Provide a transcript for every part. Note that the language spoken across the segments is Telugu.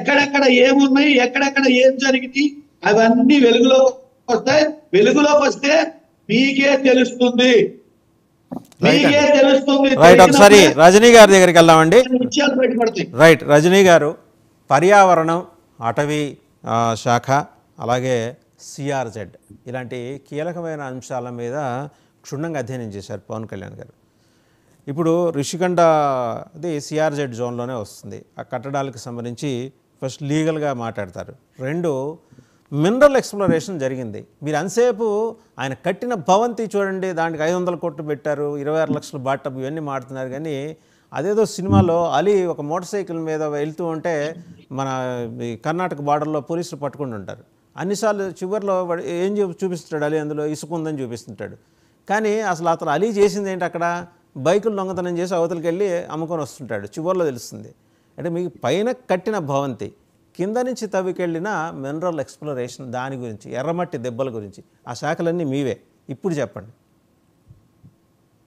ఎక్కడెక్కడ ఏమున్నాయి, ఎక్కడెక్కడ ఏం జరిగింది అవన్నీ వెలుగులోకి వస్తాయి. వెలుగులోకి వస్తే మీకే తెలుస్తుంది, మీకే తెలుస్తుంది. రైట్, ఒకసారి రజనీ గారి దగ్గరికి వెళ్దామండి. విషయాలు బయటపడతాయి. రైట్, రజనీ గారు, పర్యావరణం, అటవీ శాఖ, అలాగే సిఆర్జెడ్ ఇలాంటి కీలకమైన అంశాల మీద క్షుణ్ణంగా అధ్యయనం చేశారు పవన్ కళ్యాణ్ గారు. ఇప్పుడు రిషికొండ అది సిఆర్జెడ్ జోన్లోనే వస్తుంది. ఆ కట్టడాలకు సంబంధించి ఫస్ట్ లీగల్గా మాట్లాడతారు. రెండు, మినరల్ ఎక్స్ప్లోరేషన్ జరిగింది. మీరు అంతసేపు ఆయన కట్టిన భవంతి చూడండి, దానికి 500 కోట్లు పెట్టారు, 26 లక్షల బాటప్, ఇవన్నీ మాడుతున్నారు. కానీ అదేదో సినిమాలో అలీ ఒక మోటార్ సైకిల్ మీద వెళ్తూ ఉంటే మన కర్ణాటక బార్డర్లో పోలీసులు పట్టుకుని ఉంటారు. అన్నిసార్లు చివరిలో ఏం చూపిస్తుంటాడు అలీ, అందులో ఇసుక ఉందని చూపిస్తుంటాడు. కానీ అసలు అతను అలీ చేసింది ఏంటి, అక్కడ బైకులు దొంగతనం చేసి అవతలికి వెళ్ళి అమ్ముకొని వస్తుంటాడు. చివరిలో తెలుస్తుంది. అంటే మీకు పైన కట్టిన భవంతి, కింద నుంచి తవ్వికెళ్ళిన మినరల్ ఎక్స్ప్లోరేషన్, దాని గురించి, ఎర్రమట్టి దెబ్బల గురించి, ఆ శాఖలన్నీ మీవే. ఇప్పుడు చెప్పండి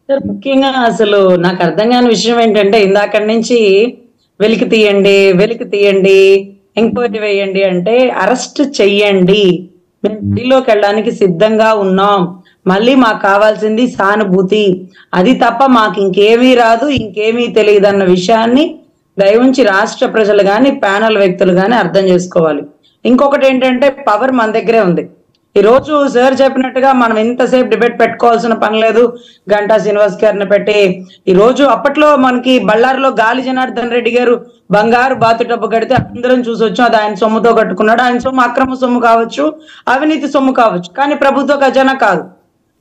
సార్. ముఖ్యంగా అసలు నాకు అర్థం కాని విషయం ఏంటంటే, ఇందాక నుంచి వెలికి తీయండి, ఎంక్వైరీ వేయండి అంటే, అరెస్ట్ చెయ్యండి, మేము ఢిల్లీలోకి వెళ్ళడానికి సిద్ధంగా ఉన్నాం, మళ్ళీ మాకు కావాల్సింది సానుభూతి, అది తప్ప మాకు ఇంకేమీ రాదు, ఇంకేమీ తెలియదు అన్న విషయాన్ని దయవుంచి రాష్ట్ర ప్రజలు కానీ ప్యానల్ వ్యక్తులు కానీ అర్థం చేసుకోవాలి. ఇంకొకటి ఏంటంటే, పవర్ మన దగ్గరే ఉంది. ఈ రోజు సార్ చెప్పినట్టుగా మనం ఇంతసేపు డిబేట్ పెట్టుకోవాల్సిన పని లేదు. గంటా శ్రీనివాస్ గారిని పెట్టి ఈ రోజు, అప్పట్లో మనకి బళ్ళారిలో గాలి జనార్దన్ రెడ్డి గారు బంగారు బాతు డబ్బు కడితే అందరం చూసి వచ్చాం. అది ఆయన సొమ్ముతో కట్టుకున్నాడు. ఆయన సొమ్ము అక్రమ సొమ్ము కావచ్చు, అవినీతి సొమ్ము కావచ్చు, కానీ ప్రభుత్వ ఖజానా కాదు.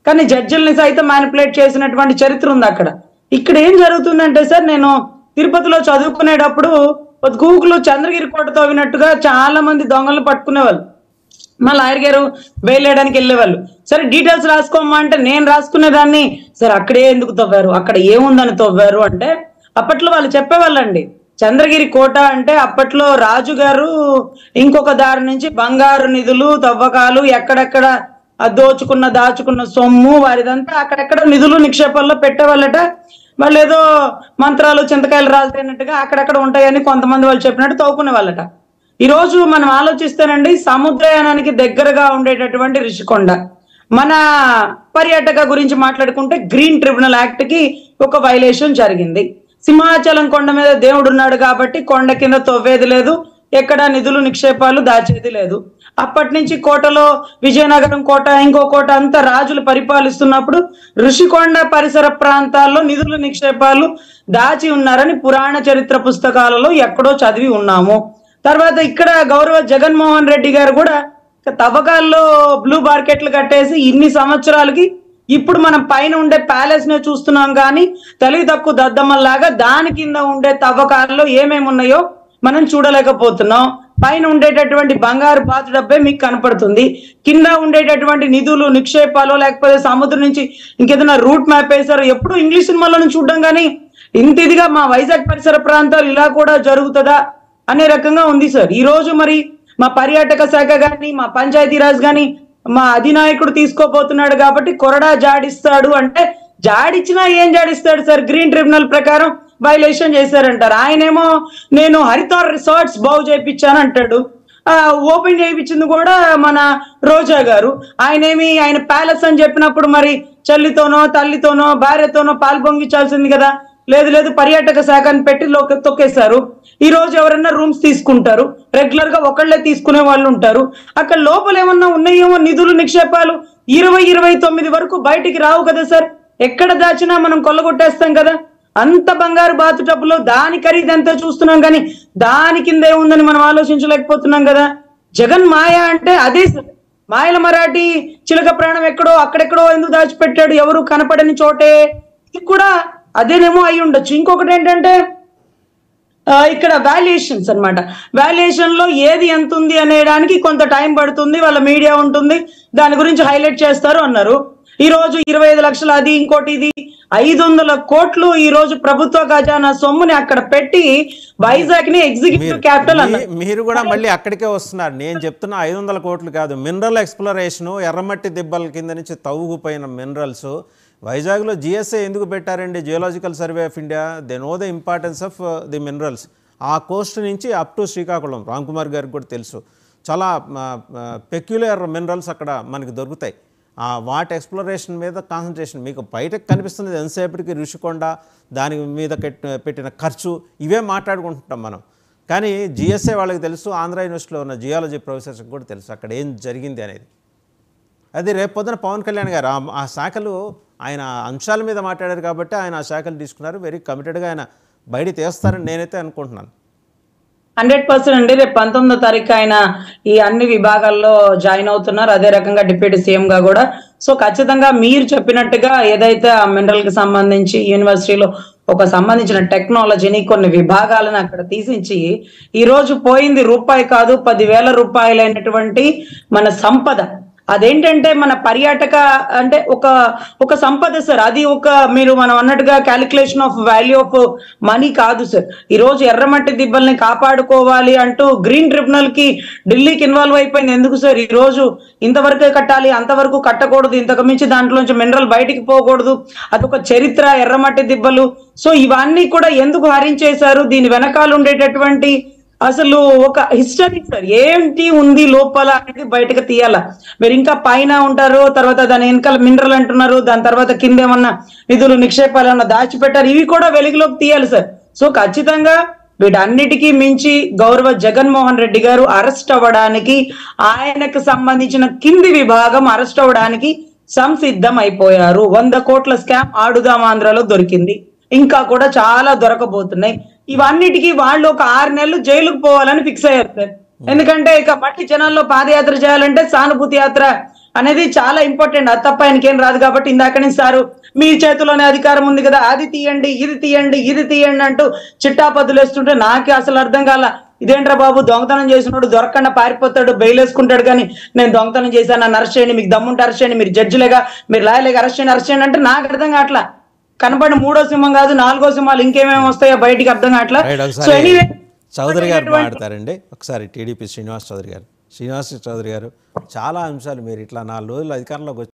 కానీ జడ్జిల్ని సైతం మ్యానిపులేట్ చేసినటువంటి చరిత్ర ఉంది అక్కడ. ఇక్కడ ఏం జరుగుతుందంటే సార్, నేను తిరుపతిలో చదువుకునేటప్పుడు గూగుల్ చంద్రగిరి కోట తవ్వినట్టుగా చాలా మంది దొంగలను పట్టుకునేవాళ్ళు. మా లాయర్ గారు బెయిల్ వేయడానికి వెళ్ళేవాళ్ళు. సరే డీటెయిల్స్ రాసుకోమా అంటే నేను రాసుకునేదాన్ని. సరే అక్కడే ఎందుకు తవ్వారు, అక్కడ ఏముందని తవ్వారు అంటే, అప్పట్లో వాళ్ళు చెప్పేవాళ్ళండి. చంద్రగిరి కోట అంటే అప్పట్లో రాజు గారు ఇంకొక దారి నుంచి బంగారు నిధులు తవ్వకాలు, ఎక్కడెక్కడ దాచుకున్న సొమ్ము వారిదంతా అక్కడెక్కడ నిధులు నిక్షేపాల్లో పెట్టేవాళ్ళట. వాళ్ళు ఏదో మంత్రాలు చింతకాయలు రాలిపోయినట్టుగా అక్కడెక్కడ ఉంటాయని కొంతమంది వాళ్ళు చెప్పినట్టు తవ్వుకునే వాళ్ళట. ఈ రోజు మనం ఆలోచిస్తేనండి, సముద్రయానానికి దగ్గరగా ఉండేటటువంటి రిషికొండ, మన పర్యాటక గురించి మాట్లాడుకుంటే గ్రీన్ ట్రిబ్యునల్ యాక్ట్ కి ఒక వైలేషన్ జరిగింది. సింహాచలం కొండ మీద దేవుడు ఉన్నాడు కాబట్టి కొండ కింద తవ్వేది లేదు, ఎక్కడ నిధులు నిక్షేపాలు దాచేది లేదు. అప్పటి నుంచి కోటలో విజయనగరం కోట, ఇంకో కోట అంతా రాజులు పరిపాలిస్తున్నప్పుడు ఋషికొండ పరిసర ప్రాంతాల్లో నిధులు నిక్షేపాలు దాచి ఉన్నారని పురాణ చరిత్ర పుస్తకాలలో ఎక్కడో చదివి ఉన్నాము. తర్వాత ఇక్కడ గౌరవ జగన్మోహన్ రెడ్డి గారు కూడా తవ్వకాల్లో బ్లూ మార్కెట్లు కట్టేసి ఇన్ని సంవత్సరాలకి ఇప్పుడు మనం పైన ఉండే ప్యాలెస్ నే చూస్తున్నాం, కానీ తెలివి తక్కువ దద్దమ్మల్లాగా దాని కింద ఉండే తవ్వకాల్లో ఏమేమి ఉన్నాయో మనం చూడలేకపోతున్నాం. పైన ఉండేటటువంటి బంగారు బాతు డబ్బే మీకు కనపడుతుంది, కింద ఉండేటటువంటి నిధులు నిక్షేపాలు లేకపోతే సముద్రం నుంచి ఇంకేదైనా రూట్ మ్యాప్ వేశారు. ఎప్పుడు ఇంగ్లీష్ సినిమాలను చూడడం, కానీ ఇంత ఇదిగా మా వైజాగ్ పరిసర ప్రాంతాలు ఇలా కూడా జరుగుతుందా అనే రకంగా ఉంది సార్. ఈ రోజు మరి మా పర్యాటక శాఖ కానీ మా పంచాయతీరాజ్ కానీ మా అధినాయకుడు తీసుకోబోతున్నాడు కాబట్టి కొరడా జాడిస్తాడు అంటే, జాడిచ్చినా ఏం జాడిస్తాడు సార్? గ్రీన్ ట్రిబ్యునల్ ప్రకారం వైలేషన్ చేశారంటారు. ఆయనేమో నేను హరితార్ రిసార్ట్స్ బాగు చేయించాను అంటాడు. ఓపెన్ చేయించింది కూడా మన రోజా గారు. ఆయన ప్యాలెస్ అని చెప్పినప్పుడు మరి చెల్లితోనో తల్లితోనో భార్యతోనో పాలు పొంగించాల్సింది కదా. లేదు పర్యాటక శాఖను పెట్టి తొక్కేశారు. ఈ రోజు ఎవరన్నా రూమ్స్ తీసుకుంటారు, రెగ్యులర్ గా ఒకళ్ళే తీసుకునే వాళ్ళు ఉంటారు. అక్కడ లోపల ఏమన్నా ఉన్నాయేమో నిధులు నిక్షేపాలు 29 వరకు బయటికి రావు కదా సార్. ఎక్కడ దాచినా మనం కొల్లగొట్టేస్తాం కదా. అంత బంగారు బాతు టబ్బులో దాని ఖరీదు ఎంతో చూస్తున్నాం, కానీ దాని కింద ఏముందని మనం ఆలోచించలేకపోతున్నాం కదా. జగన్ మాయ అంటే అదే సార్. మాయల మరాఠీ చిలక ప్రాణం ఎక్కడో అక్కడెక్కడో ఎందుకు దాచిపెట్టాడు, ఎవరు కనపడని చోటే. ఇది కూడా అదేనేమో అయి ఉండొచ్చు. ఇంకొకటి ఏంటంటే ఇక్కడ వాల్యుయేషన్స్ అన్నమాట. వాల్యుయేషన్ లో ఏది ఎంత ఉంది అనేదానికి కొంత టైం పడుతుంది, వాళ్ళ మీడియా ఉంటుంది, దాని గురించి హైలైట్ చేస్తారు అన్నారు. ఈ రోజు 25 లక్షలు అది, ఇంకోటి ఇది, 500 కోట్లు ఈ రోజు ప్రభుత్వ ఖజానా సొమ్ముని అక్కడ పెట్టి వైజాగ్ ని ఎగ్జిక్యూటివ్ క్యాపిటల్ అన్నారు. మీరు కూడా మళ్ళీ అక్కడికే వస్తున్నారు. నేను చెప్తున్నా 500 కోట్లు కాదు, మినరల్ ఎక్స్ప్లోరేషన్, ఎర్రమట్టి దిబ్బల కింద నుంచి తవ్వుకుపోయిన మినరల్స్. వైజాగ్లో జిఎస్ఐ ఎందుకు పెట్టారండి? Geological survey of India. They know the importance of the minerals. ఆ కోస్ట్ నుంచి అప్ టు శ్రీకాకుళం రామ్ కుమార్ గారికి కూడా తెలుసు. చాలా పెక్యులర్ మినరల్స్ అక్కడ మనకి దొరుకుతాయి. వాటి ఎక్స్ప్లోరేషన్ మీద కాన్సన్ట్రేషన్. మీకు బయటకు కనిపిస్తున్నది ఎంతసేపటికి ఋషికొండ, దాని మీద పెట్టిన ఖర్చు, ఇవే మాట్లాడుకుంటుంటాం మనం. కానీ జిఎస్ఏ వాళ్ళకి తెలుసు, ఆంధ్ర యూనివర్సిటీలో ఉన్న జియాలజీ ప్రొఫెసర్స్కి కూడా తెలుసు అక్కడ ఏం జరిగింది అనేది. అది రేపు పొద్దున పవన్ కళ్యాణ్ గారు ఆ శాఖలు ఆయన అంశాల మీద మాట్లాడారు కాబట్టి ఆయన ఆ శాఖలు తీసుకున్నారు. వెరీ కమిటెడ్గా ఆయన బయట తీస్తారని నేనైతే అనుకుంటున్నాను. 100% అండి. రేపు 19వ తారీఖు ఆయన ఈ అన్ని విభాగాల్లో జాయిన్ అవుతున్నారు. అదే రకంగా డిప్యూటీ సీఎం గా కూడా. సో ఖచ్చితంగా మీరు చెప్పినట్టుగా ఏదైతే ఆ మినరల్ కి సంబంధించి యూనివర్సిటీలో ఒక సంబంధించిన టెక్నాలజీని కొన్ని విభాగాలను అక్కడ తీసించి ఈ రోజు పోయింది రూపాయి కాదు 10,000 రూపాయలైనటువంటి మన సంపద. అదేంటంటే మన పర్యాటక అంటే ఒక సంపద సార్. అది మనం అన్నట్టుగా calculation of value of money కాదు సార్. ఈ రోజు ఎర్రమట్టి దిబ్బల్ని కాపాడుకోవాలి అంటూ గ్రీన్ ట్రిబ్యునల్ కి ఢిల్లీకి ఇన్వాల్వ్ అయిపోయింది. ఎందుకు సార్? ఈ రోజు ఇంతవరకే కట్టాలి, అంతవరకు కట్టకూడదు, ఇంతకు మించి దాంట్లోంచి మినరల్ బయటికి పోకూడదు, అదొక చరిత్ర ఎర్రమట్టి దిబ్బలు. సో ఇవన్నీ కూడా ఎందుకు హరించేశారు? దీని వెనకాల ఉండేటటువంటి అసలు ఒక హిస్టరీ సార్, ఏంటి ఉంది లోపల అనేది బయటకు తీయాల. మీరు ఇంకా పైన ఉంటారు, తర్వాత దాని వెనకాల మినరల్ అంటున్నారు, దాని తర్వాత కింద ఏమన్నా నిధులు నిక్షేపాలు ఏమన్నా దాచిపెట్టారు, ఇవి కూడా వెలుగులోకి తీయాలి సార్. సో ఖచ్చితంగా వీటన్నిటికీ మించి గౌరవ జగన్మోహన్ రెడ్డి గారు అరెస్ట్ అవ్వడానికి, ఆయనకు సంబంధించిన కింది విభాగం అరెస్ట్ అవ్వడానికి సంసిద్ధం అయిపోయారు. 100 కోట్ల స్కామ్ ఆడుదాం ఆంధ్రాలో దొరికింది, ఇంకా కూడా చాలా దొరకబోతున్నాయి. ఇవన్నిటికీ వాళ్ళు ఒక 6 నెలలు జైలుకు పోవాలని ఫిక్స్ అయ్యారు సార్. ఎందుకంటే ఇక మట్టి జనాల్లో పాదయాత్ర చేయాలంటే సానుభూతి యాత్ర అనేది చాలా ఇంపార్టెంట్. అది తప్ప ఆయనకేం రాదు. కాబట్టి ఇందాక నుంచి సారు మీ చేతిలోనే అధికారం ఉంది కదా, అది తీయండి, ఇది తీయండి, ఇది తీయండి అంటూ చిట్టాపద్దులు వేస్తుంటే నాకే అసలు అర్థం కాల. ఇదేంట్రా బాబు, దొంగతనం చేసినోడు దొరకకుండా పారిపోతాడు, బెయిల్ వేసుకుంటాడు, కానీ నేను దొంగతనం చేశాను, నన్ను అరెస్ట్ చేయండి, మీకు దమ్ముంటే అరెస్ట్ చేయండి, మీరు జడ్జిలేగా, మీరు లాయర్లేగా, అరెస్ట్ చేయండి అంటే నాకు అర్థం కావట్లా. కనపడి 3వ సింహం కాదు 4వ సింహాలు ఇంకేమేమి వస్తాయో బయటికి అర్థం కావట్లా. సో ఎనీవే చౌదరి గారు మాట్లాడతారండి ఒకసారి. టీడీపీ శ్రీనివాస్ చౌదరి గారు చాలా అంశాలు మీరు ఇట్లా 4 రోజులు అధికారంలోకి